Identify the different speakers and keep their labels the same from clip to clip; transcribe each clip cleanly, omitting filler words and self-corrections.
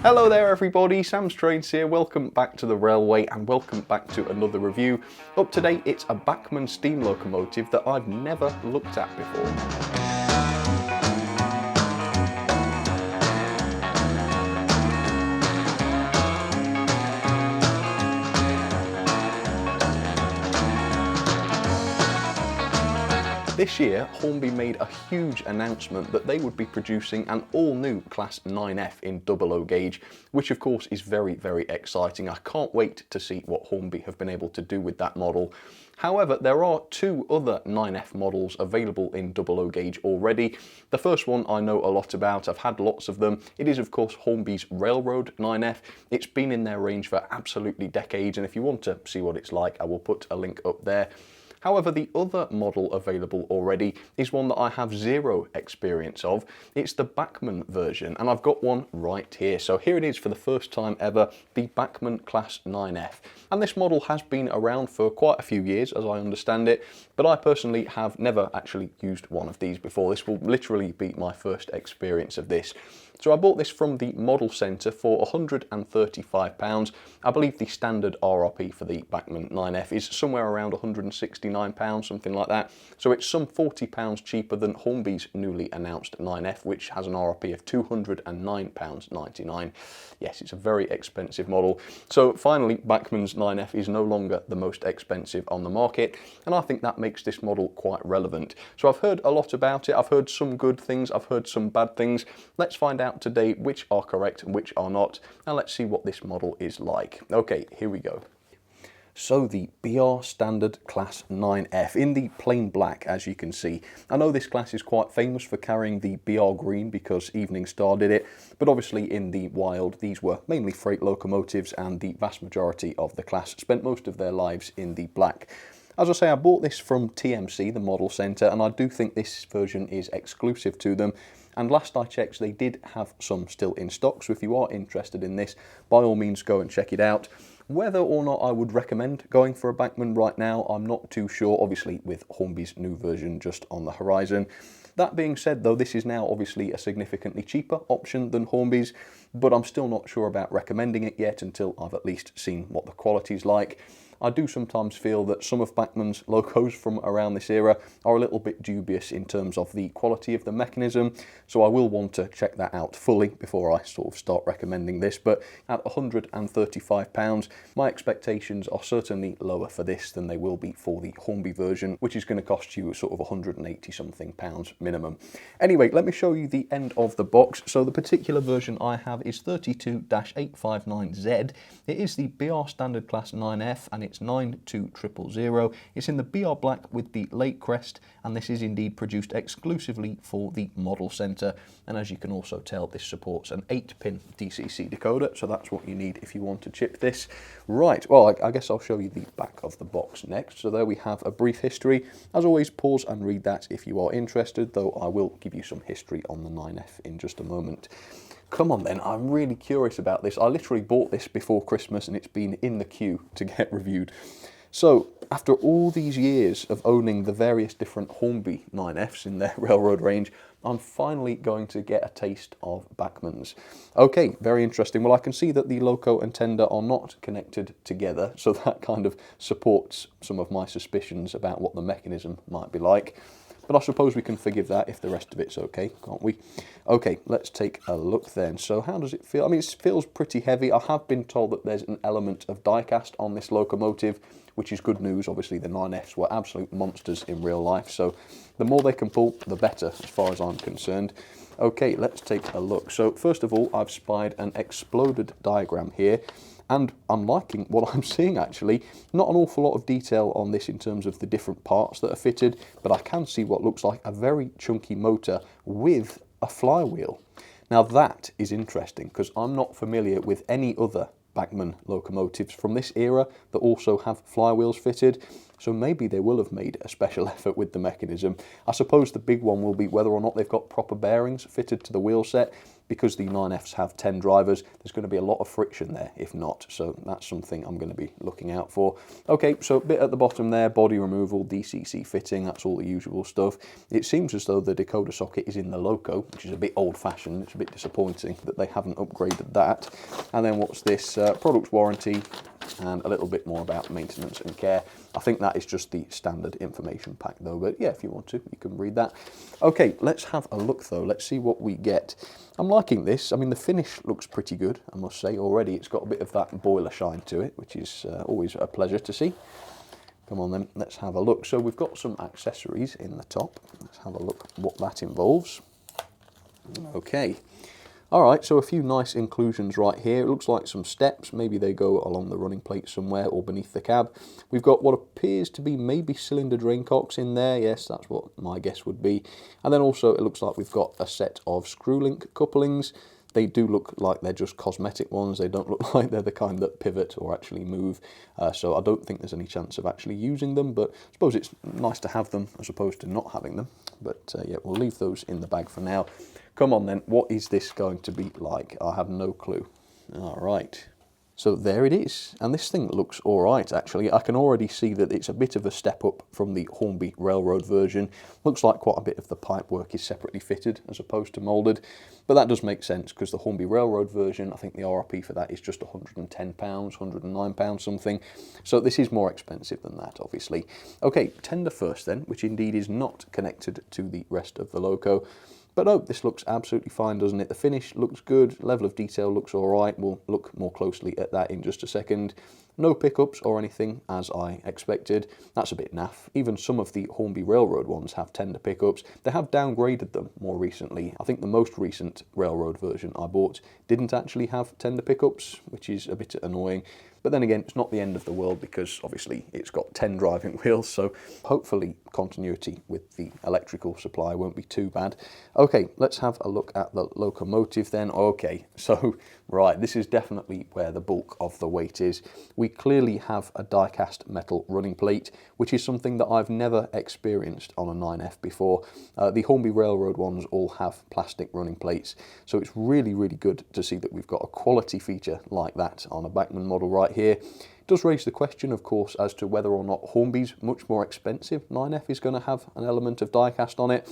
Speaker 1: Hello there everybody, Sam's Trades here, welcome back to the railway and welcome back to another review. Up today it's a Bachmann steam locomotive that I've never looked at before. This year, Hornby made a huge announcement that they would be producing an all-new Class 9F in 00 gauge, which of course is very, very exciting. I can't wait to see what Hornby have been able to do with that model. However, there are two other 9F models available in 00 gauge already. The first one I know a lot about, I've had lots of them. It is of course Hornby's Railroad 9F. It's been in their range for absolutely decades, and if you want to see what it's like, I will put a link up there. However, the other model available already is one that I have zero experience of. It's the Bachmann version, and I've got one right here. So here it is for the first time ever, the Bachmann Class 9F. And this model has been around for quite a few years, as I understand it, but I personally have never actually used one of these before. This will literally be my first experience of this. So I bought this from the Model Centre for £135. I believe the standard RRP for the Bachmann 9F is somewhere around £169, something like that. So it's some £40 cheaper than Hornby's newly announced 9F, which has an RRP of £209.99. Yes, it's a very expensive model. So finally, Bachmann's 9F is no longer the most expensive on the market, and I think that makes this model quite relevant. So I've heard a lot about it. I've heard some good things, I've heard some bad things. Let's find out today which are correct and which are not, and let's see what this model is like. Okay, here we go. So the BR Standard Class 9F in the plain black, as you can see. I know this class is quite famous for carrying the BR green because Evening Star did it, but obviously in the wild these were mainly freight locomotives, and the vast majority of the class spent most of their lives in the black. As I say, I bought this from TMC, the Model Centre, and I do think this version is exclusive to them. And last I checked, they did have some still in stock, so if you are interested in this, by all means go and check it out. Whether or not I would recommend going for a Bachmann right now, I'm not too sure, obviously with Hornby's new version just on the horizon. That being said though, this is now obviously a significantly cheaper option than Hornby's, but I'm still not sure about recommending it yet until I've at least seen what the quality's like. I do sometimes feel that some of Bachmann's locos from around this era are a little bit dubious in terms of the quality of the mechanism, so I will want to check that out fully before I sort of start recommending this. But at £135, my expectations are certainly lower for this than they will be for the Hornby version, which is going to cost you sort of £180 something minimum. Anyway, let me show you the end of the box. So the particular version I have is 32-859Z. It is the BR Standard Class 9F, and it's 92000. It's in the BR black with the lake crest, and this is indeed produced exclusively for the Model Centre. And as you can also tell, this supports an 8-pin DCC decoder, so that's what you need if you want to chip this. Right, well, I guess I'll show you the back of the box next. So there we have a brief history. As always, pause and read that if you are interested, though I will give you some history on the 9F in just a moment. Come on then, I'm really curious about this. I literally bought this before Christmas and it's been in the queue to get reviewed. So, after all these years of owning the various different Hornby 9Fs in their railroad range, I'm finally going to get a taste of Bachmann's. Okay, very interesting. Well, I can see that the loco and tender are not connected together, so that kind of supports some of my suspicions about what the mechanism might be like. But I suppose we can forgive that if the rest of it's okay, can't we? Okay, let's take a look then. So how does it feel? I mean, it feels pretty heavy. I have been told that there's an element of die-cast on this locomotive, which is good news. Obviously, the 9Fs were absolute monsters in real life, so the more they can pull, the better, as far as I'm concerned. Okay, let's take a look. So first of all, I've spied an exploded diagram here, and I'm liking what I'm seeing actually. Not an awful lot of detail on this in terms of the different parts that are fitted, but I can see what looks like a very chunky motor with a flywheel. Now that is interesting because I'm not familiar with any other Bachmann locomotives from this era that also have flywheels fitted. so maybe they will have made a special effort with the mechanism. I suppose the big one will be whether or not they've got proper bearings fitted to the wheel set. Because the 9Fs have 10 drivers, there's going to be a lot of friction there if not, so that's something I'm going to be looking out for. Okay, so a bit at the bottom there, body removal, DCC fitting, that's all the usual stuff. It seems as though the decoder socket is in the loco, which is a bit old-fashioned. It's a bit disappointing that they haven't upgraded that. And then what's this? Product warranty, and a little bit more about maintenance and care. I think that is just the standard information pack though, but yeah, if you want to, you can read that. Okay, let's have a look though. Let's see what we get. I'm liking this. I mean, the finish looks pretty good, I must say. Already it's got a bit of that boiler shine to it, which is always a pleasure to see. Come on then, let's have a look. So we've got some accessories in the top. Let's have a look what that involves. Okay. All right, so a few nice inclusions right here. It looks like some steps. Maybe they go along the running plate somewhere or beneath the cab. We've got what appears to be maybe cylinder drain cocks in there. Yes, that's what my guess would be. And then also it looks like we've got a set of screw link couplings. They do look like they're just cosmetic ones. They don't look like they're the kind that pivot or actually move. So I don't think there's any chance of actually using them, but I suppose it's nice to have them as opposed to not having them. But yeah, we'll leave those in the bag for now. Come on then, what is this going to be like? I have no clue. All right. So there it is, and this thing looks all right actually. I can already see that it's a bit of a step up from the Hornby Railroad version. Looks like quite a bit of the pipework is separately fitted as opposed to moulded, but that does make sense because the Hornby Railroad version, I think the RRP for that is just £110, £109 something. So this is more expensive than that, obviously. Okay, tender first then, which indeed is not connected to the rest of the loco. But no, this looks absolutely fine, doesn't it? The finish looks good, level of detail looks all right. We'll look more closely at that in just a second. No pickups or anything, as I expected. That's a bit naff. Even some of the Hornby Railroad ones have tender pickups. They have downgraded them more recently. I think the most recent Railroad version I bought didn't actually have tender pickups, which is a bit annoying. But then again, it's not the end of the world because obviously it's got 10 driving wheels, so hopefully continuity with the electrical supply won't be too bad. Okay, let's have a look at the locomotive then. Okay, so right, this is definitely where the bulk of the weight is. We clearly have a die-cast metal running plate, which is something that I've never experienced on a 9F before. The Hornby Railroad ones all have plastic running plates, so it's really, really good to see that we've got a quality feature like that on a Bachmann model right here. It does raise the question, of course, as to whether or not Hornby's much more expensive 9F is going to have an element of die-cast on it.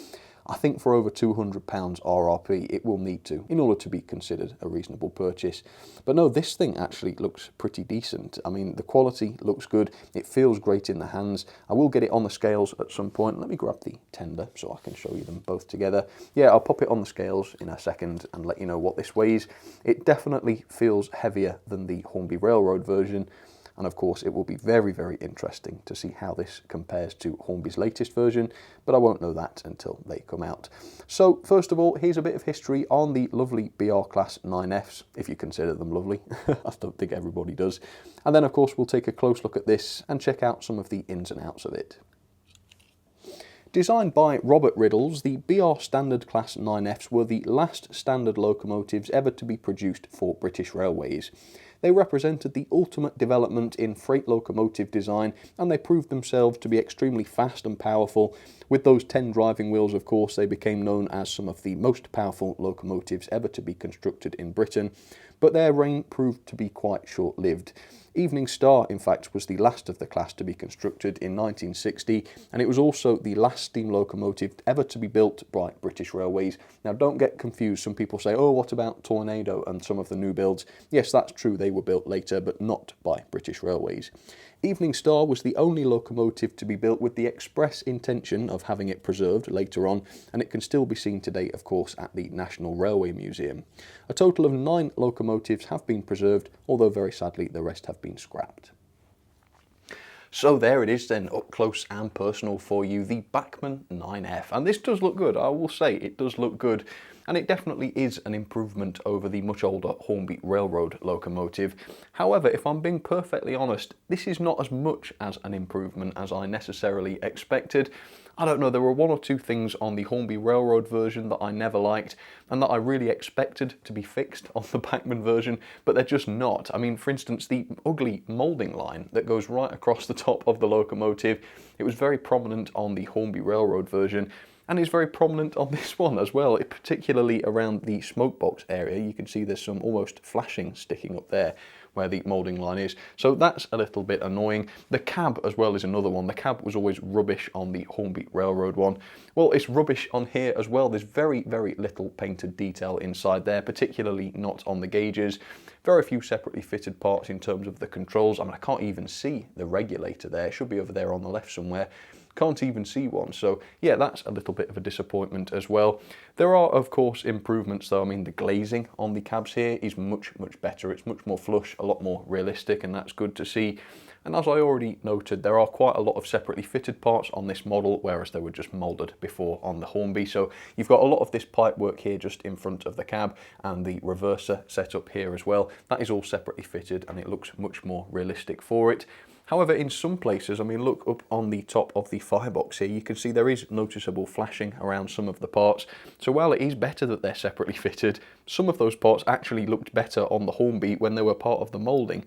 Speaker 1: I think for over £200 RRP it will need to, in order to be considered a reasonable purchase. But no, this thing actually looks pretty decent. I mean, the quality looks good, it feels great in the hands. I will get it on the scales at some point. Let me grab the tender so I can show you them both together. Yeah, I'll pop it on the scales in a second and let you know what this weighs. It definitely feels heavier than the Hornby Railroad version. And of course, it will be very, very interesting to see how this compares to Hornby's latest version, but I won't know that until they come out. So first of all, here's a bit of history on the lovely BR Class 9Fs, if you consider them lovely. I don't think everybody does. And then of course, we'll take a close look at this and check out some of the ins and outs of it. Designed by Robert Riddles, the BR Standard Class 9Fs were the last standard locomotives ever to be produced for British Railways. They represented the ultimate development in freight locomotive design, and they proved themselves to be extremely fast and powerful. With those 10 driving wheels, of course, they became known as some of the most powerful locomotives ever to be constructed in Britain, but their reign proved to be quite short-lived. Evening Star, in fact, was the last of the class to be constructed in 1960, and it was also the last steam locomotive ever to be built by British Railways. Now, don't get confused. Some people say, oh, what about Tornado and some of the new builds? Yes, that's true, they were built later, but not by British Railways. Evening Star was the only locomotive to be built with the express intention of having it preserved later on, and it can still be seen today, of course, at the National Railway Museum. A total of 9 locomotives have been preserved, although very sadly the rest have been scrapped. So there it is then, up close and personal for you, the Bachmann 9F. And this does look good, I will say, it does look good. And it definitely is an improvement over the much older Hornby Railroad locomotive. However, if I'm being perfectly honest, this is not as much as an improvement as I necessarily expected. I don't know, there were one or two things on the Hornby Railroad version that I never liked and that I really expected to be fixed on the Bachmann version, but they're just not. I mean, for instance, the ugly moulding line that goes right across the top of the locomotive, it was very prominent on the Hornby Railroad version, and it's very prominent on this one as well, particularly around the smoke box area. You can see there's some almost flashing sticking up there where the moulding line is. So that's a little bit annoying. The cab as well is another one. The cab was always rubbish on the Hornby Railroad one. Well, it's rubbish on here as well. There's very, very little painted detail inside there, particularly not on the gauges. Very few separately fitted parts in terms of the controls. I mean, I can't even see the regulator there. It should be over there on the left somewhere. Can't even see one, so yeah, that's a little bit of a disappointment as well. There are, of course, improvements though. I mean, the glazing on the cabs here is much better. It's much more flush, a lot more realistic, and that's good to see. And as I already noted, there are quite a lot of separately fitted parts on this model, whereas they were just moulded before on the Hornby. So you've got a lot of this pipe work here just in front of the cab, and the reverser set up here as well. That is all separately fitted, and it looks much more realistic for it. However, in some places, I mean, look up on the top of the firebox here, you can see there is noticeable flashing around some of the parts. So while it is better that they're separately fitted, some of those parts actually looked better on the Hornby when they were part of the moulding.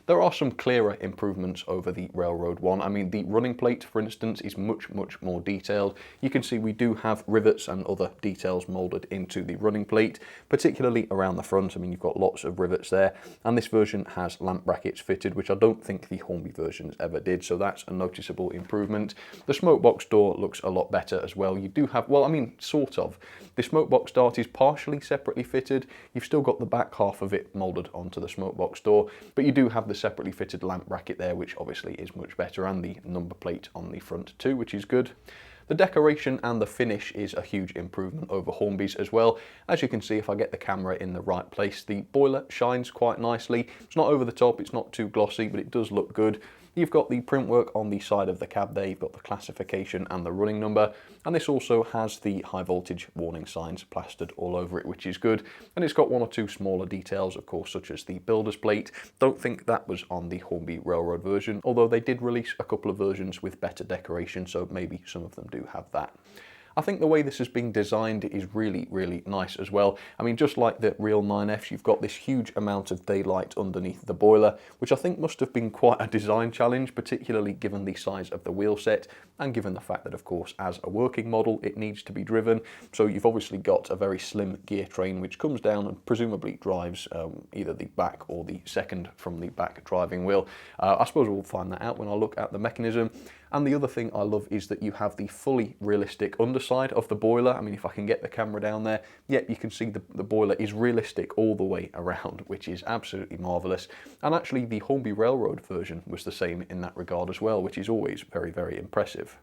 Speaker 1: There are some clearer improvements over the Railroad one. I mean, the running plate, for instance, is much more detailed. You can see we do have rivets and other details moulded into the running plate, particularly around the front. I mean, you've got lots of rivets there, and this version has lamp brackets fitted, which I don't think the Hornby versions ever did, so that's a noticeable improvement. The smoke box door looks a lot better as well. You do have, well, I mean, sort of. The smoke box dart is partially separately fitted. You've still got the back half of it moulded onto the smoke box door, but you do have the separately fitted lamp bracket there, which obviously is much better, and the number plate on the front too, which is good. The decoration and the finish is a huge improvement over Hornby's as well. As you can see, if I get the camera in the right place, the boiler shines quite nicely. It's not over the top, it's not too glossy, but it does look good. You've got the print work on the side of the cab there, you've got the classification and the running number, and this also has the high voltage warning signs plastered all over it, which is good. And it's got one or two smaller details, of course, such as the builder's plate. Don't think that was on the Hornby Railroad version, although they did release a couple of versions with better decoration, so maybe some of them do have that. I think the way this has been designed is really nice as well. I mean, just like the real 9Fs, you've got this huge amount of daylight underneath the boiler, which I think must have been quite a design challenge, particularly given the size of the wheel set and given the fact that, of course, as a working model, it needs to be driven. So you've obviously got a very slim gear train which comes down and presumably drives either the back or the second from the back driving wheel. I suppose we'll find that out when I look at the mechanism. And the other thing I love is that you have the fully realistic underside of the boiler. I mean, if I can get the camera down there, yeah, you can see the boiler is realistic all the way around, which is absolutely marvellous. And actually the Hornby Railroad version was the same in that regard as well, which is always very impressive.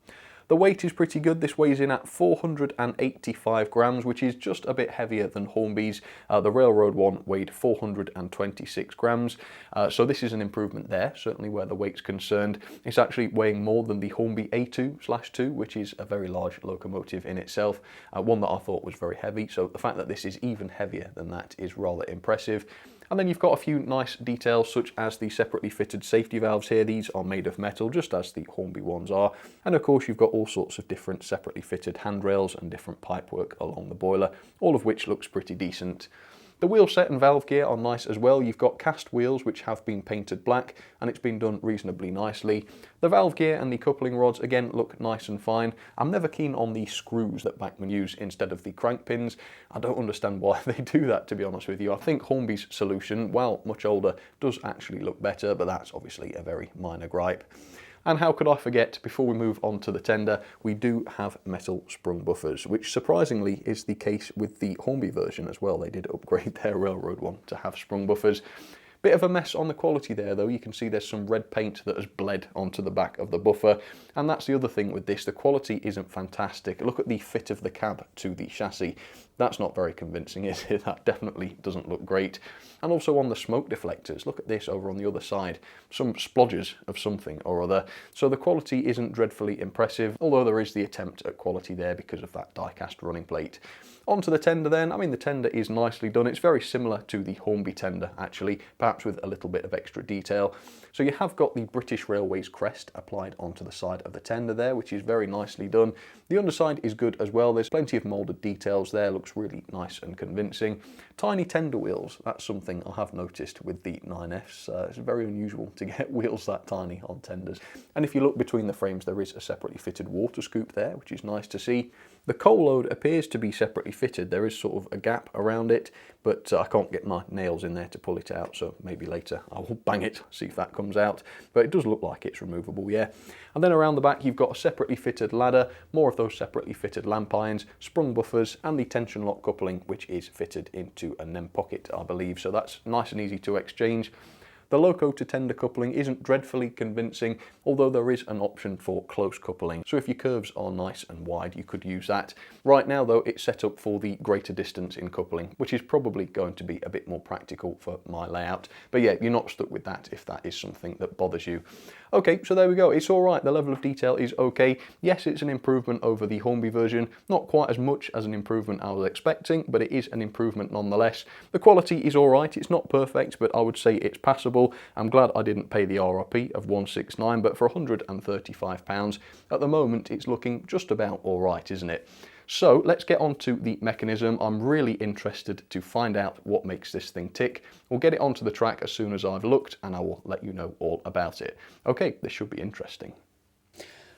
Speaker 1: The weight is pretty good. This weighs in at 485 grams, which is just a bit heavier than Hornby's. The Railroad one weighed 426 grams. So this is an improvement there, certainly where the weight's concerned. It's actually weighing more than the Hornby A2/2, which is a very large locomotive in itself, one that I thought was very heavy. So the fact that this is even heavier than that is rather impressive. And then you've got a few nice details such as the separately fitted safety valves here. These are made of metal, just as the Hornby ones are. And of course you've got all sorts of different separately fitted handrails and different pipework along the boiler, all of which looks pretty decent. The wheel set and valve gear are nice as well. You've got cast wheels which have been painted black, and it's been done reasonably nicely. The valve gear and the coupling rods again look nice and fine. I'm never keen on the screws that Bachmann use instead of the crank pins. I don't understand why they do that, to be honest with you. I think Hornby's solution, while much older, does actually look better, but that's obviously a very minor gripe. And how could I forget, before we move on to the tender, we do have metal sprung buffers, which surprisingly is the case with the Hornby version as well. They did upgrade their Railroad one to have sprung buffers. Bit of a mess on the quality there though. You can see there's some red paint that has bled onto the back of the buffer, and that's the other thing with this. The quality isn't fantastic. Look at the fit of the cab to the chassis. That's not very convincing, is it? That definitely doesn't look great. And also on the smoke deflectors, look at this over on the other side, some splodges of something or other. So the quality isn't dreadfully impressive, although there is the attempt at quality there because of that die-cast running plate. Onto the tender then. I mean, the tender is nicely done. It's very similar to the Hornby tender, actually, perhaps with a little bit of extra detail. So you have got the British Railways crest applied onto the side of the tender there, which is very nicely done. The underside is good as well. There's plenty of moulded details there, looks really nice and convincing. Tiny tender wheels, that's something I have noticed with the 9Fs. It's very unusual to get wheels that tiny on tenders. And if you look between the frames, there is a separately fitted water scoop there, which is nice to see. The coal load appears to be separately fitted. There is sort of a gap around it, but I can't get my nails in there to pull it out, so maybe later I will bang it, see if that comes out. But it does look like it's removable, yeah. And then around the back you've got a separately fitted ladder, more of those separately fitted lamp irons, sprung buffers, and the tension lock coupling, which is fitted into a NEM pocket, I believe, so that's nice and easy to exchange. The loco to tender coupling isn't dreadfully convincing, although there is an option for close coupling. So if your curves are nice and wide, you could use that. Right now though, it's set up for the greater distance in coupling, which is probably going to be a bit more practical for my layout. But yeah, you're not stuck with that if that is something that bothers you. Okay, so there we go. It's all right. The level of detail is okay. Yes, it's an improvement over the Hornby version. Not quite as much as an improvement I was expecting, but it is an improvement nonetheless. The quality is all right. It's not perfect, but I would say it's passable. I'm glad I didn't pay the RRP of 169, but for £135, at the moment, it's looking just about all right, isn't it? So let's get on to the mechanism. I'm really interested to find out what makes this thing tick. We'll get it onto the track as soon as I've looked, and I will let you know all about it. Okay, this should be interesting.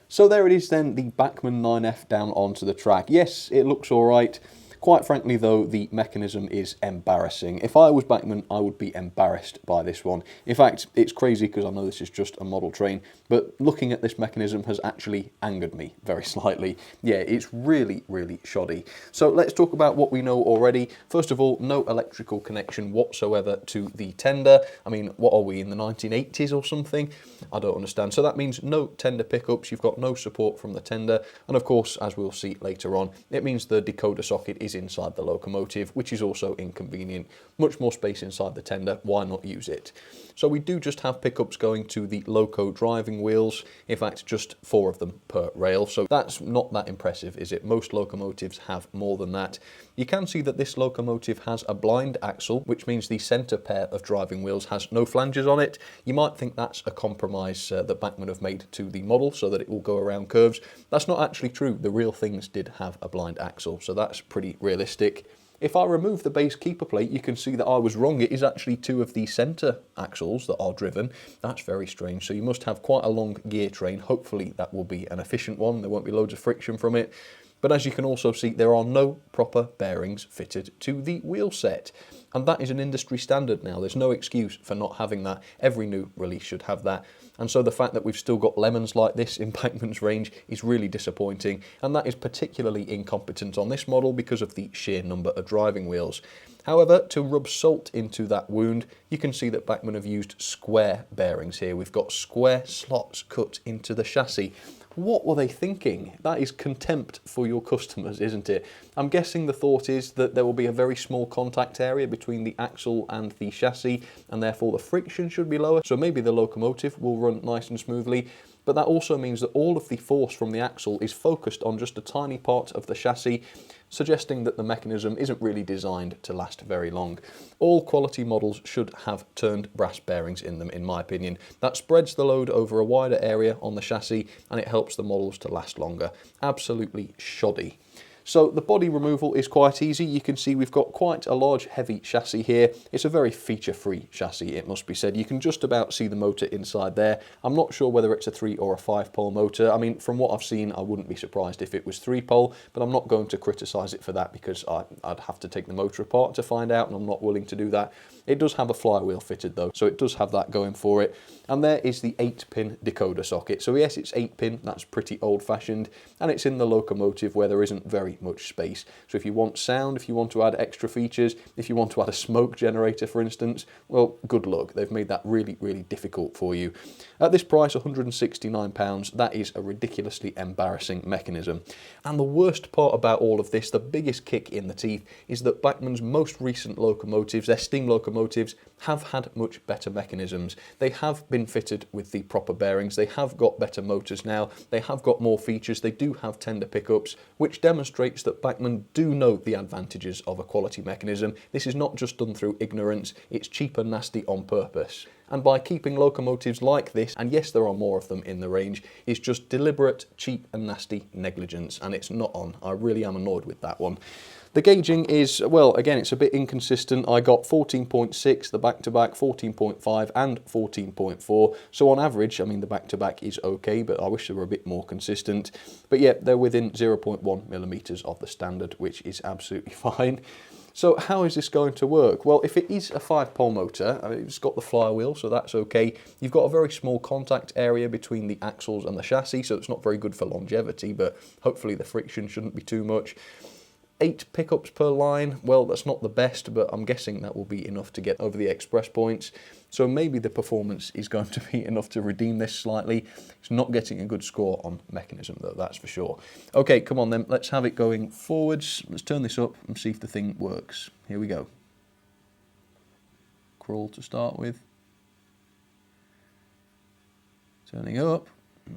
Speaker 1: So there it is then, the Bachmann 9F down onto the track. Yes, it looks all right. Quite frankly though, the mechanism is embarrassing. If I was Bachmann, I would be embarrassed by this one. In fact, it's crazy because I know this is just a model train, but looking at this mechanism has actually angered me very slightly. Yeah, it's really, really shoddy. So let's talk about what we know already. First of all, no electrical connection whatsoever to the tender. I mean, what are we, in the 1980s or something? I don't understand. So that means no tender pickups, you've got no support from the tender, and of course, as we'll see later on, it means the decoder socket is inside the locomotive, which is also inconvenient. Much more space inside the tender, why not use it? So we do just have pickups going to the loco driving wheels, in fact just 4 of them per rail, so that's not that impressive, is it? Most locomotives have more than that. You can see that this locomotive has a blind axle, which means the centre pair of driving wheels has no flanges on it. You might think that's a compromise that Bachmann have made to the model so that it will go around curves. That's not actually true. The real things did have a blind axle, so that's pretty realistic. If I remove the base keeper plate, you can see that I was wrong. It is actually 2 of the centre axles that are driven. That's very strange. So you must have quite a long gear train. Hopefully that will be an efficient one. There won't be loads of friction from it. But as you can also see, there are no proper bearings fitted to the wheel set. And that is an industry standard now. There's no excuse for not having that. Every new release should have that. And so the fact that we've still got lemons like this in Bachmann's range is really disappointing. And that is particularly incompetent on this model because of the sheer number of driving wheels. However, to rub salt into that wound, you can see that Bachmann have used square bearings here. We've got square slots cut into the chassis. What were they thinking? That is contempt for your customers, isn't it? I'm guessing the thought is that there will be a very small contact area between the axle and the chassis, and therefore the friction should be lower, so maybe the locomotive will run nice and smoothly. But that also means that all of the force from the axle is focused on just a tiny part of the chassis, suggesting that the mechanism isn't really designed to last very long. All quality models should have turned brass bearings in them, in my opinion. That spreads the load over a wider area on the chassis and it helps the models to last longer. Absolutely shoddy. So the body removal is quite easy. You can see we've got quite a large heavy chassis here. It's a very feature-free chassis, it must be said. You can just about see the motor inside there. I'm not sure whether it's a 3 or a 5-pole motor. I mean, from what I've seen, I wouldn't be surprised if it was 3-pole, but I'm not going to criticise it for that because I'd have to take the motor apart to find out, and I'm not willing to do that. It does have a flywheel fitted though, so it does have that going for it. And there is the 8-pin decoder socket. So yes, it's 8-pin, that's pretty old-fashioned, and it's in the locomotive where there isn't very very much space. So if you want sound, if you want to add extra features, if you want to add a smoke generator, for instance, well, good luck. They've made that really, really difficult for you. At this price, £169, that is a ridiculously embarrassing mechanism. And the worst part about all of this, the biggest kick in the teeth, is that Bachmann's most recent locomotives, their steam locomotives, have had much better mechanisms. They have been fitted with the proper bearings, they have got better motors now, they have got more features, they do have tender pickups, which demonstrates that Bachmann do know the advantages of a quality mechanism. This is not just done through ignorance, it's cheap and nasty on purpose. And by keeping locomotives like this, and yes there are more of them in the range, is just deliberate, cheap and nasty negligence, and it's not on. I really am annoyed with that one. The gauging is, well, again, it's a bit inconsistent. I got 14.6, the back-to-back, 14.5 and 14.4. So on average, I mean, the back-to-back is okay, but I wish they were a bit more consistent. But yeah, they're within 0.1 millimeters of the standard, which is absolutely fine. So how is this going to work? Well, if it is a 5-pole motor, it's got the flywheel, so that's okay. You've got a very small contact area between the axles and the chassis, so it's not very good for longevity, but hopefully the friction shouldn't be too much. 8 pickups per line, well, that's not the best, but I'm guessing that will be enough to get over the express points. So maybe the performance is going to be enough to redeem this slightly. It's not getting a good score on mechanism though, that's for sure. Okay, come on then, let's have it going forwards. Let's turn this up and see if the thing works. Here we go. Crawl to start with. Turning up,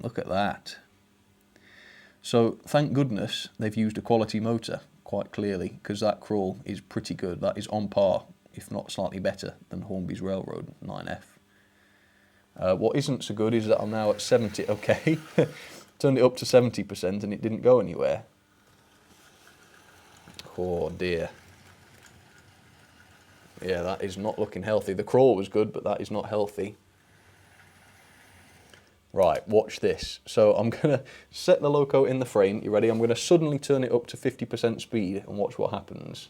Speaker 1: look at that. So thank goodness they've used a quality motor, quite clearly, because that crawl is pretty good. That is on par, if not slightly better, than Hornby's Railroad 9F. What isn't so good is that I'm now at 70, okay, turned it up to 70% and it didn't go anywhere. Oh dear. Yeah, that is not looking healthy. The crawl was good, but that is not healthy. Right, watch this. So I'm going to set the loco in the frame. You ready? I'm going to suddenly turn it up to 50% speed and watch what happens.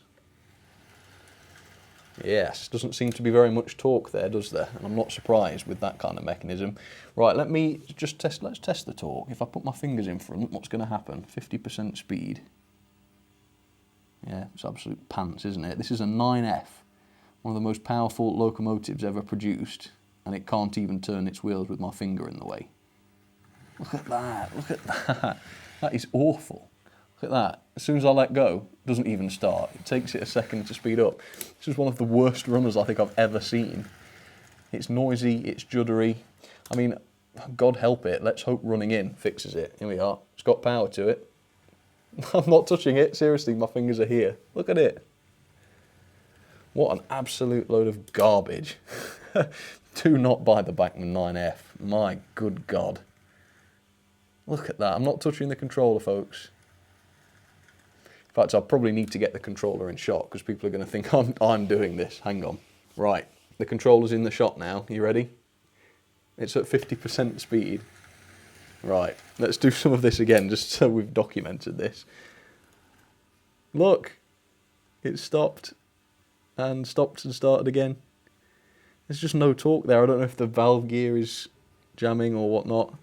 Speaker 1: Yes, doesn't seem to be very much torque there, does there? And I'm not surprised with that kind of mechanism. Right, let me just test, let's test the torque. If I put my fingers in front, what's going to happen? 50% speed. Yeah, it's absolute pants, isn't it? This is a 9F, one of the most powerful locomotives ever produced, and it can't even turn its wheels with my finger in the way. Look at that, look at that. That is awful. Look at that. As soon as I let go, it doesn't even start. It takes it a second to speed up. This is one of the worst runners I think I've ever seen. It's noisy, it's juddery. I mean, God help it, let's hope running in fixes it. Here we are, it's got power to it. I'm not touching it, seriously, my fingers are here. Look at it. What an absolute load of garbage. Do not buy the Bachmann 9F, my good God. Look at that, I'm not touching the controller, folks. In fact, I'll probably need to get the controller in shot because people are going to think I'm doing this. Hang on. Right, the controller's in the shot now. You ready? It's at 50% speed. Right, let's do some of this again just so we've documented this. Look, it stopped and started again. There's just no torque there. I don't know if the valve gear is jamming or whatnot.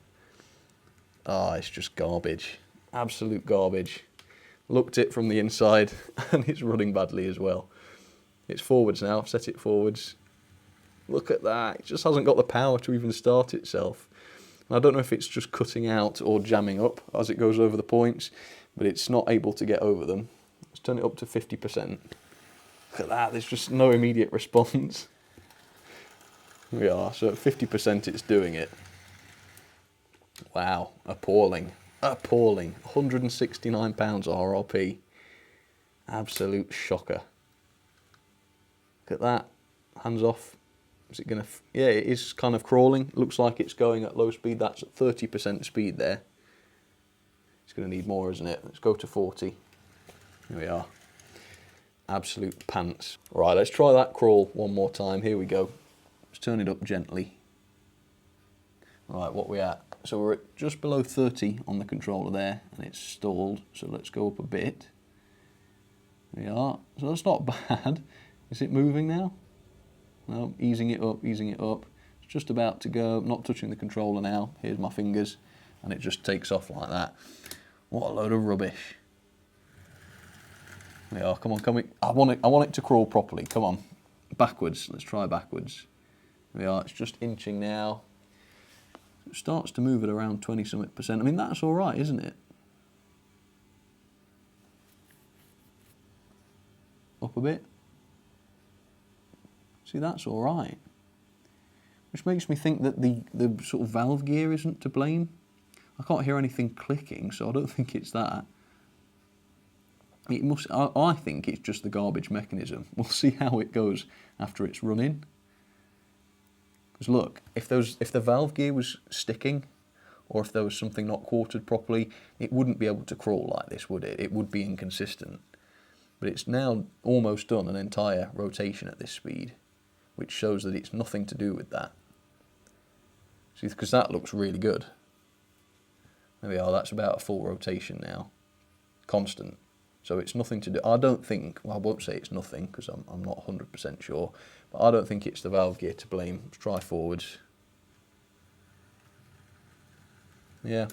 Speaker 1: Ah, it's just garbage. Absolute garbage. Looked it from the inside and it's running badly as well. It's forwards now, I've set it forwards. Look at that, it just hasn't got the power to even start itself. I don't know if it's just cutting out or jamming up as it goes over the points, but it's not able to get over them. Let's turn it up to 50%. Look at that, there's just no immediate response. Here we are, so at 50% it's doing it. Wow, appalling, appalling. £169 RRP. Absolute shocker. Look at that, hands off. Is it gonna, yeah, it is kind of crawling. Looks like it's going at low speed. That's at 30% speed there. It's gonna need more, isn't it? Let's go to 40. Here we are. Absolute pants. Right, let's try that crawl one more time. Here we go. Let's turn it up gently. Right, what we at? So we're at just below 30 on the controller there, and it's stalled. So let's go up a bit. There we are. So that's not bad. Is it moving now? No, easing it up, easing it up. It's just about to go. Not touching the controller now. Here's my fingers, and it just takes off like that. What a load of rubbish. Yeah, come on, come on. I want it to crawl properly. Come on. Backwards. Let's try backwards. Here we are. It's just inching now. It starts to move at around 20-something%. I mean, that's all right, isn't it? Up a bit. See, that's all right. Which makes me think that the sort of valve gear isn't to blame. I can't hear anything clicking, so I don't think it's that. It must. I think it's just the garbage mechanism. We'll see how it goes after it's running. Because look, if the valve gear was sticking, or if there was something not quartered properly, it wouldn't be able to crawl like this, would it? It would be inconsistent. But it's now almost done an entire rotation at this speed, which shows that it's nothing to do with that. See, because that looks really good. There we are, that's about a full rotation now. Constant. So it's nothing to do, I don't think, well I won't say it's nothing because I'm not 100% sure, but I don't think it's the valve gear to blame. Let's try forwards. Yeah,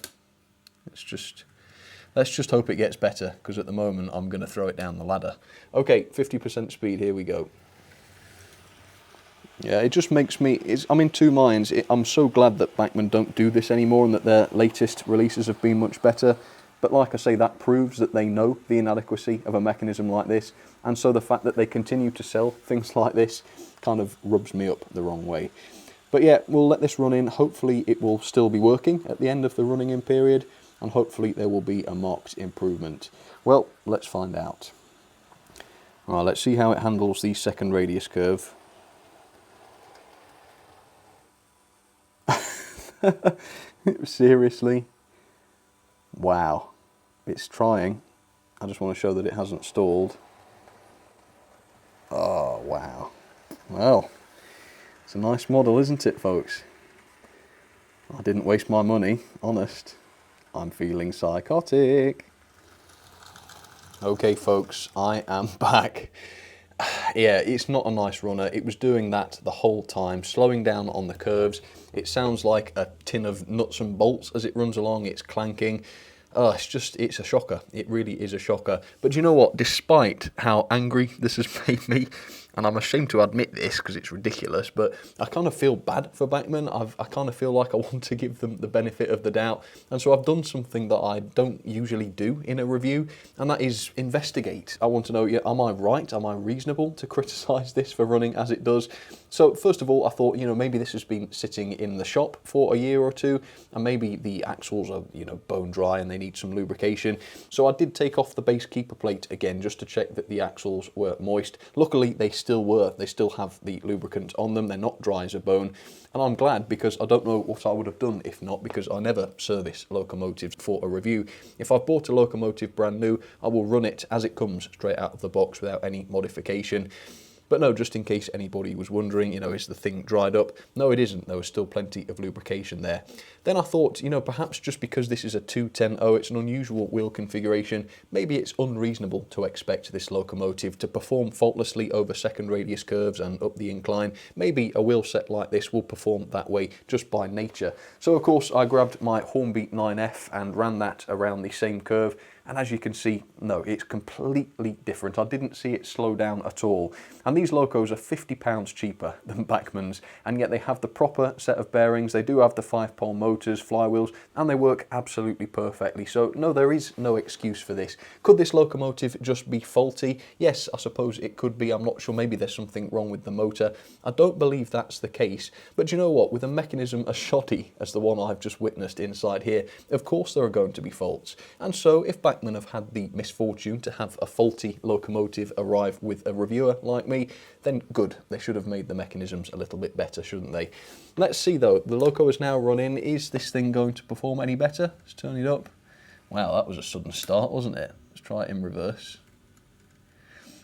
Speaker 1: let's just hope it gets better, because at the moment I'm going to throw it down the ladder. Okay, 50% speed, here we go. Yeah, it just makes me, I'm in two minds. I'm so glad that Bachmann don't do this anymore and that their latest releases have been much better. But like I say, that proves that they know the inadequacy of a mechanism like this. And so the fact that they continue to sell things like this kind of rubs me up the wrong way. But yeah, we'll let this run in. Hopefully it will still be working at the end of the running in period. And hopefully there will be a marked improvement. Well, let's find out. All right, let's see how it handles the second radius curve. Seriously? Wow. It's trying. I just want to show that it hasn't stalled. Oh, wow. Well, it's a nice model, isn't it, folks? I didn't waste my money, honest. I'm feeling psychotic. Okay, folks, I am back. Yeah, it's not a nice runner. It was doing that the whole time, slowing down on the curves. It sounds like a tin of nuts and bolts as it runs along. It's clanking. It's a shocker. It really is a shocker. But you know what? Despite how angry this has made me, and I'm ashamed to admit this because it's ridiculous, but I kind of feel bad for Bachmann. I kind of feel like I want to give them the benefit of the doubt. And so I've done something that I don't usually do in a review, and that is investigate. I want to know, am I right? Am I reasonable to criticise this for running as it does? So first of all, I thought, maybe this has been sitting in the shop for a year or two, and maybe the axles are, bone dry and they need some lubrication. So I did take off the base keeper plate again, just to check that the axles were moist. Luckily, they still were. They still have the lubricant on them. They're not dry as a bone. And I'm glad, because I don't know what I would have done if not, because I never service locomotives for a review. If I've bought a locomotive brand new, I will run it as it comes straight out of the box without any modification. But no, just in case anybody was wondering, is the thing dried up? No, it isn't. There was still plenty of lubrication there. Then I thought, perhaps just because this is a 210-0, it's an unusual wheel configuration, maybe it's unreasonable to expect this locomotive to perform faultlessly over second radius curves and up the incline. Maybe a wheel set like this will perform that way just by nature. So of course I grabbed my Hornby 9F and ran that around the same curve. And as you can see, no, it's completely different. I didn't see it slow down at all. And these locos are £50 cheaper than Bachmann's, and yet they have the proper set of bearings. They do have the 5-pole motors, flywheels, and they work absolutely perfectly. So no, there is no excuse for this. Could this locomotive just be faulty? Yes, I suppose it could be. I'm not sure. Maybe there's something wrong with the motor. I don't believe that's the case. But you know what? With a mechanism as shoddy as the one I've just witnessed inside here, of course there are going to be faults. And so if Bachmann have had the misfortune to have a faulty locomotive arrive with a reviewer like me, then good. They should have made the mechanisms a little bit better, shouldn't they? Let's see though. The loco is now running. Is this thing going to perform any better? Let's turn it up. Wow, that was a sudden start, wasn't it? Let's try it in reverse.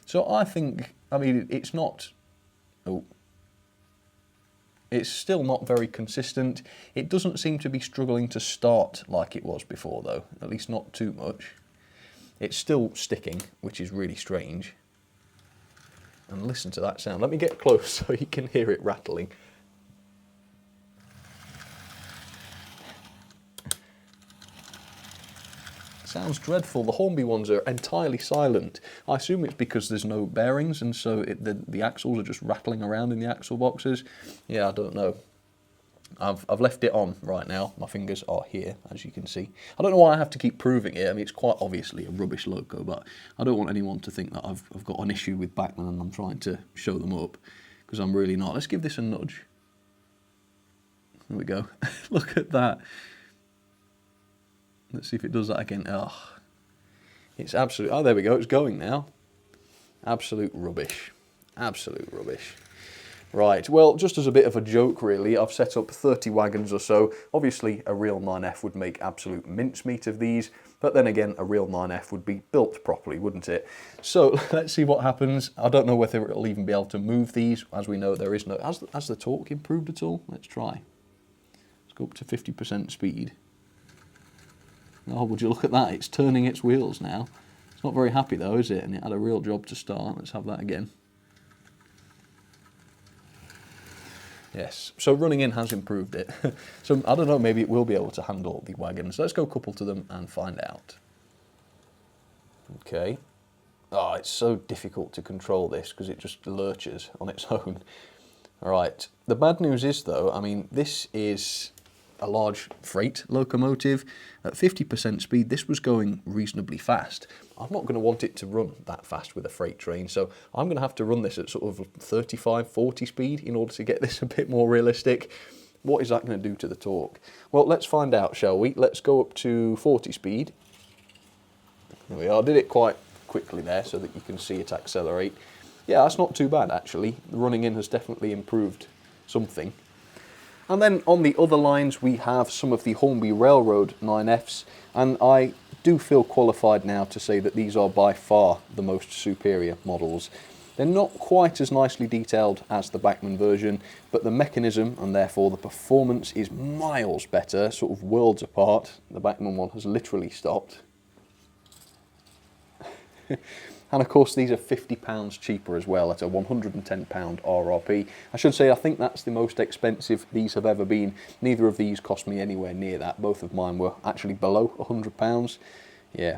Speaker 1: So I think, it's not... Oh. It's still not very consistent. It doesn't seem to be struggling to start like it was before though, at least not too much. It's still sticking, which is really strange. And listen to that sound. Let me get close so you can hear it rattling. sounds dreadful. The Hornby ones are entirely silent. I assume it's because there's no bearings, and so the axles are just rattling around in the axle boxes. Yeah, I don't know. I've left it on right now. My fingers are here, as you can see. I don't know why I have to keep proving it. I mean, it's quite obviously a rubbish loco, but I don't want anyone to think that I've got an issue with Bachmann and I'm trying to show them up, because I'm really not. Let's give this a nudge. There we go. Look at that. Let's see if it does that again. Oh, it's absolute. Oh, there we go. It's going now. Absolute rubbish. Absolute rubbish. Right, well, just as a bit of a joke really, I've set up 30 wagons or so. Obviously, a real 9F would make absolute mincemeat of these, but then again, a real 9F would be built properly, wouldn't it? So, let's see what happens. I don't know whether it'll even be able to move these. As we know, there is no... Has the torque improved at all? Let's try. Let's go up to 50% speed. Oh, would you look at that? It's turning its wheels now. It's not very happy though, is it? And it had a real job to start. Let's have that again. Yes, so running in has improved it. So I don't know, maybe it will be able to handle the wagons. Let's go couple to them and find out. Okay. Oh, it's so difficult to control this because it just lurches on its own. All right. The bad news is though, I mean, this is a large freight locomotive. At 50% speed, this was going reasonably fast. I'm not going to want it to run that fast with a freight train, so I'm going to have to run this at sort of 35, 40 speed in order to get this a bit more realistic. What is that going to do to the torque? Well, let's find out, shall we? Let's go up to 40 speed. There we are. I did it quite quickly there so that you can see it accelerate. Yeah, that's not too bad actually. The running in has definitely improved something. And then on the other lines we have some of the Hornby Railroad 9Fs, and I do feel qualified now to say that these are by far the most superior models. They're not quite as nicely detailed as the Bachmann version, but the mechanism and therefore the performance is miles better, sort of worlds apart. The Bachmann one has literally stopped. And of course these are £50 cheaper as well at a £110 RRP. I should say I think that's the most expensive these have ever been. Neither of these cost me anywhere near that. Both of mine were actually below £100. Yeah,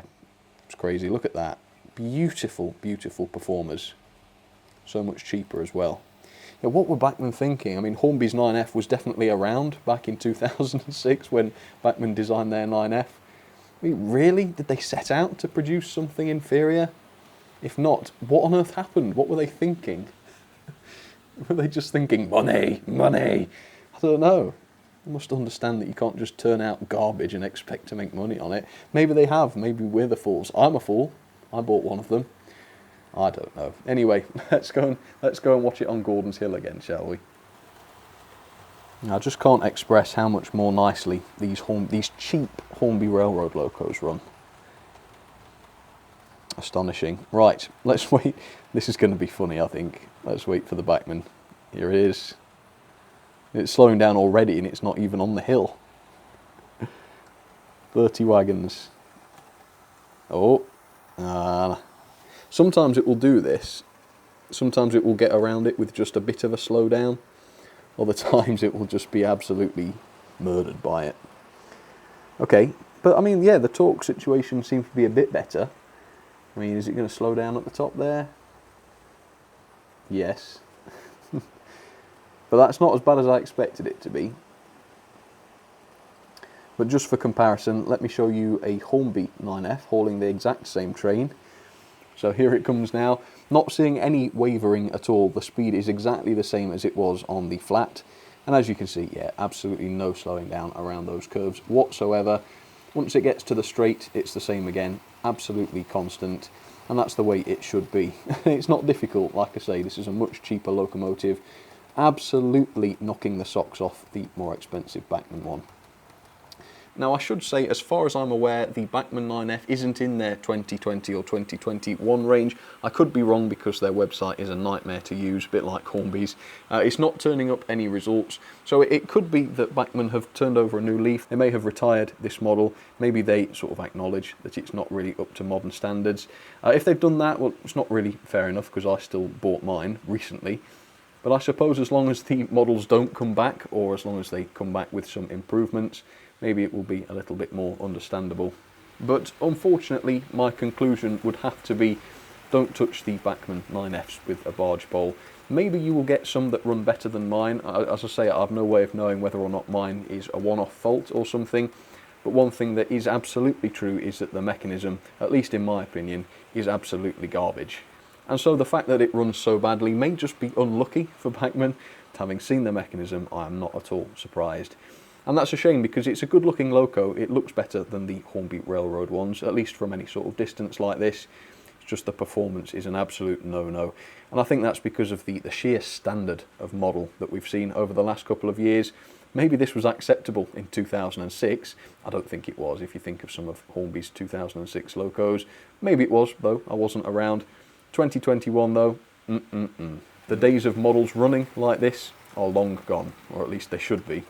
Speaker 1: it's crazy. Look at that. Beautiful, beautiful performers. So much cheaper as well. Yeah, what were Bachmann thinking? I mean, Hornby's 9F was definitely around back in 2006 when Bachmann designed their 9F. I mean, really? Did they set out to produce something inferior? If not, what on earth happened? What were they thinking? Were they just thinking, money, money? I don't know. You must understand that you can't just turn out garbage and expect to make money on it. Maybe they have. Maybe we're the fools. I'm a fool. I bought one of them. I don't know. Anyway, let's go and watch it on Gordon's Hill again, shall we? I just can't express how much more nicely these cheap Hornby Railroad locos run. Astonishing. Right, let's wait. This is going to be funny, I think. Let's wait for the Bachmann. Here it is. It's slowing down already and it's not even on the hill. 30 wagons. Oh. Sometimes it will do this. Sometimes it will get around it with just a bit of a slowdown. Other times it will just be absolutely murdered by it. Okay, but I mean, yeah, the torque situation seems to be a bit better. I mean, is it going to slow down at the top there? Yes. But that's not as bad as I expected it to be. But just for comparison, let me show you a Hornby 9F hauling the exact same train. So here it comes now. Not seeing any wavering at all. The speed is exactly the same as it was on the flat. And as you can see, yeah, absolutely no slowing down around those curves whatsoever. Once it gets to the straight, it's the same again. Absolutely constant, and that's the way it should be. It's not difficult, like I say, this is a much cheaper locomotive, absolutely knocking the socks off the more expensive Bachmann one. Now I should say, as far as I'm aware, the Bachmann 9F isn't in their 2020 or 2021 range. I could be wrong because their website is a nightmare to use, a bit like Hornby's. It's not turning up any results, so it could be that Bachmann have turned over a new leaf. They may have retired this model. Maybe they sort of acknowledge that it's not really up to modern standards. If they've done that, well, it's not really fair enough because I still bought mine recently. But I suppose as long as the models don't come back, or as long as they come back with some improvements, maybe it will be a little bit more understandable. But unfortunately, my conclusion would have to be, don't touch the Bachmann 9Fs with a barge pole. Maybe you will get some that run better than mine. As I say, I have no way of knowing whether or not mine is a one-off fault or something. But one thing that is absolutely true is that the mechanism, at least in my opinion, is absolutely garbage. And so the fact that it runs so badly may just be unlucky for Bachmann. Having seen the mechanism, I am not at all surprised. And that's a shame because it's a good looking loco. It looks better than the Hornby Railroad ones, at least from any sort of distance like this. It's just the performance is an absolute no-no. And I think that's because of the sheer standard of model that we've seen over the last couple of years. Maybe this was acceptable in 2006. I don't think it was if you think of some of Hornby's 2006 locos. Maybe it was, though. I wasn't around. 2021 though, the days of models running like this are long gone, or at least they should be.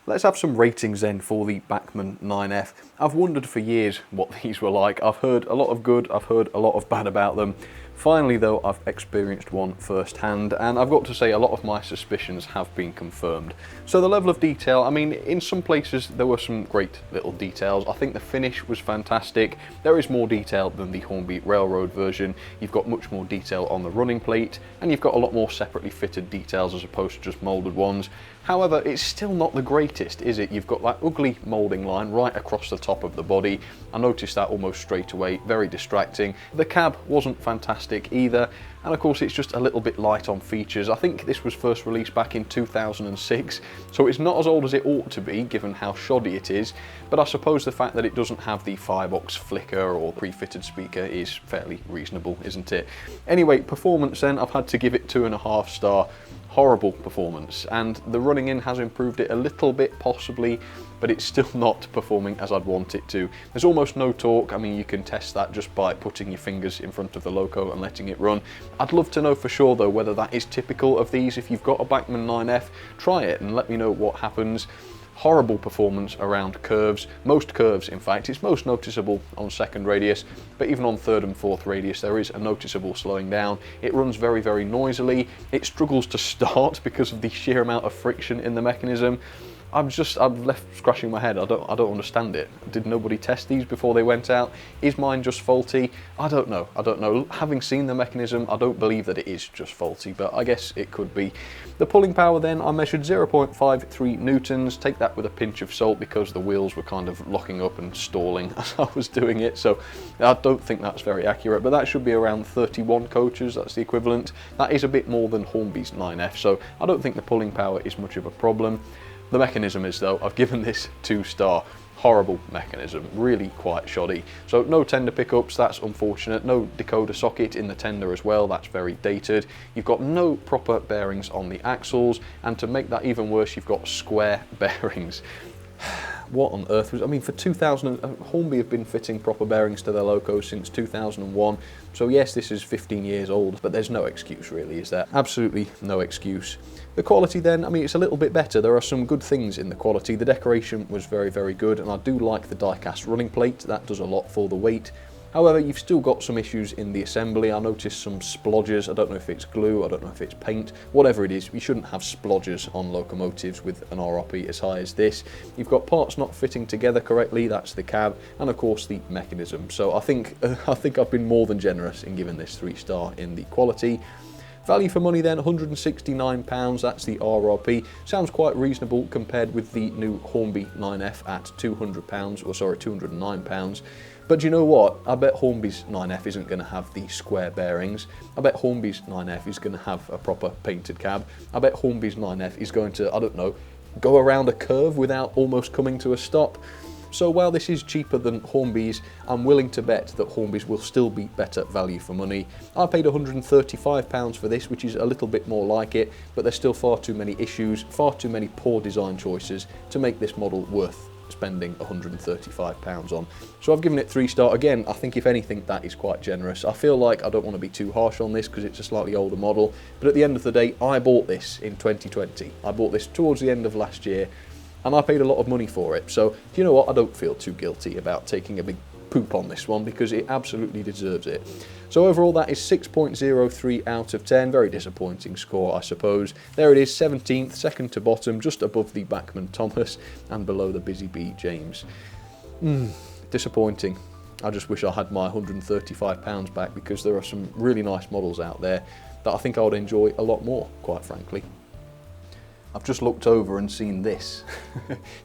Speaker 1: Let's have some ratings then for the Bachmann 9F. I've wondered for years what these were like. I've heard a lot of good, I've heard a lot of bad about them. Finally though, I've experienced one firsthand, and I've got to say a lot of my suspicions have been confirmed. So the level of detail, I mean, in some places there were some great little details. I think the finish was fantastic. There is more detail than the Hornby Railroad version. You've got much more detail on the running plate, and you've got a lot more separately fitted details as opposed to just moulded ones. However, it's still not the greatest, is it? You've got that ugly moulding line right across the top of the body. I noticed that almost straight away, very distracting. The cab wasn't fantastic either, and of course it's just a little bit light on features. I think this was first released back in 2006, so it's not as old as it ought to be given how shoddy it is, but I suppose the fact that it doesn't have the firebox flicker or pre-fitted speaker is fairly reasonable, isn't it? Anyway, performance then, I've had to give it 2.5 star. Horrible performance, and the running in has improved it a little bit possibly, but it's still not performing as I'd want it to. There's almost no torque. I mean, you can test that just by putting your fingers in front of the loco and letting it run. I'd love to know for sure though whether that is typical of these. If you've got a Bachmann 9F, try it and let me know what happens. Horrible performance around curves, most curves in fact. It's most noticeable on second radius, but even on third and fourth radius there is a noticeable slowing down. It runs very, very noisily. It struggles to start because of the sheer amount of friction in the mechanism. I'm left scratching my head. I don't understand it. Did nobody test these before they went out? Is mine just faulty? I don't know. Having seen the mechanism, I don't believe that it is just faulty, but I guess it could be. The pulling power then, I measured 0.53 newtons. Take that with a pinch of salt because the wheels were kind of locking up and stalling as I was doing it, so I don't think that's very accurate, but that should be around 31 coaches. That's the equivalent. That is a bit more than Hornby's 9F, so I don't think the pulling power is much of a problem. The mechanism is though, I've given this 2 star. Horrible mechanism, really quite shoddy. So no tender pickups, that's unfortunate. No decoder socket in the tender as well, that's very dated. You've got no proper bearings on the axles, and to make that even worse, you've got square bearings. What on earth was, I mean, for 2000, Hornby have been fitting proper bearings to their locos since 2001. So yes, this is 15 years old, but there's no excuse really, is there? Absolutely no excuse. The quality then, I mean, it's a little bit better. There are some good things in the quality. The decoration was very, very good, and I do like the die-cast running plate. That does a lot for the weight. However, you've still got some issues in the assembly. I noticed some splodgers. I don't know if it's glue, I don't know if it's paint, whatever it is. You shouldn't have splodgers on locomotives with an RRP as high as this. You've got parts not fitting together correctly, that's the cab, and of course the mechanism. So I think I've been more than generous in giving this 3 star in the quality. Value for money then, £169, that's the RRP. Sounds quite reasonable compared with the new Hornby 9F at £200, or sorry, £209. But do you know what? I bet Hornby's 9F isn't going to have the square bearings. I bet Hornby's 9F is going to have a proper painted cab. I bet Hornby's 9F is going to, I don't know, go around a curve without almost coming to a stop. So while this is cheaper than Hornby's, I'm willing to bet that Hornby's will still be better value for money. I paid £135 for this, which is a little bit more like it, but there's still far too many issues, far too many poor design choices to make this model worth spending £135 on. So I've given it 3 star. Again, I think if anything that is quite generous. I feel like I don't want to be too harsh on this because it's a slightly older model, but at the end of the day, I bought this in 2020. I bought this towards the end of last year, and I paid a lot of money for it. So, do you know what? I don't feel too guilty about taking a big poop on this one because it absolutely deserves it. So overall, that is 6.03 out of 10. Very disappointing score, I suppose. There it is, 17th, second to bottom, just above the Bachmann Thomas and below the Busy Bee James. Disappointing. I just wish I had my £135 back, because there are some really nice models out there that I think I would enjoy a lot more, quite frankly. I've just looked over and seen this.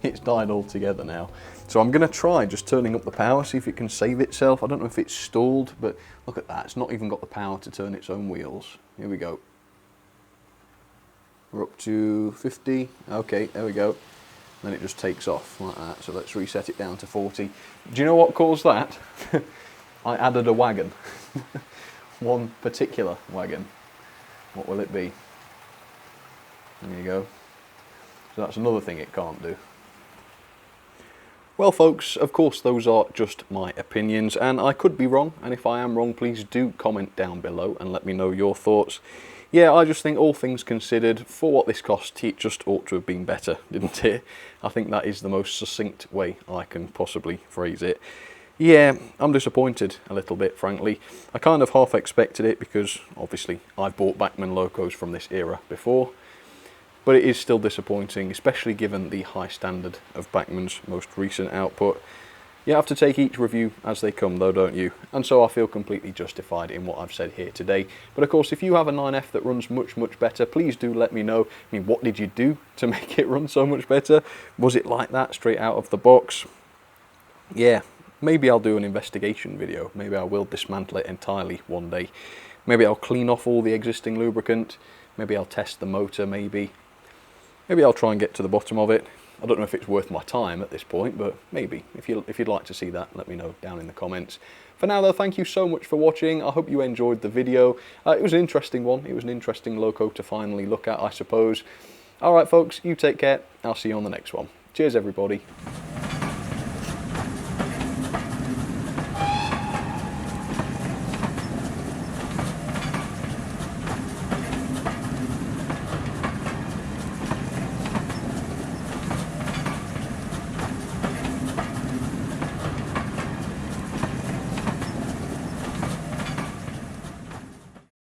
Speaker 1: It's died altogether now. So I'm going to try just turning up the power, see if it can save itself. I don't know if it's stalled, but look at that. It's not even got the power to turn its own wheels. Here we go. We're up to 50. Okay, there we go. Then it just takes off like that. So let's reset it down to 40. Do you know what caused that? I added a wagon. One particular wagon. What will it be? There you go. So that's another thing it can't do. Well folks, of course those are just my opinions, and I could be wrong, and if I am wrong, please do comment down below and let me know your thoughts. Yeah, I just think all things considered, for what this cost, it just ought to have been better, didn't it? I think that is the most succinct way I can possibly phrase it. Yeah, I'm disappointed a little bit, frankly. I kind of half expected it, because obviously I've bought Bachmann locos from this era before. But it is still disappointing, especially given the high standard of Bachmann's most recent output. You have to take each review as they come though, don't you? And so I feel completely justified in what I've said here today. But of course, if you have a 9F that runs much, much better, please do let me know. I mean, what did you do to make it run so much better? Was it like that, straight out of the box? Yeah, maybe I'll do an investigation video. Maybe I will dismantle it entirely one day. Maybe I'll clean off all the existing lubricant. Maybe I'll test the motor, maybe. Maybe I'll try and get to the bottom of it. I don't know if it's worth my time at this point, but maybe. If you'd like to see that, let me know down in the comments. For now though, thank you so much for watching. I hope you enjoyed the video. It was an interesting one. It was an interesting loco to finally look at, I suppose. Alright folks, you take care. I'll see you on the next one. Cheers everybody.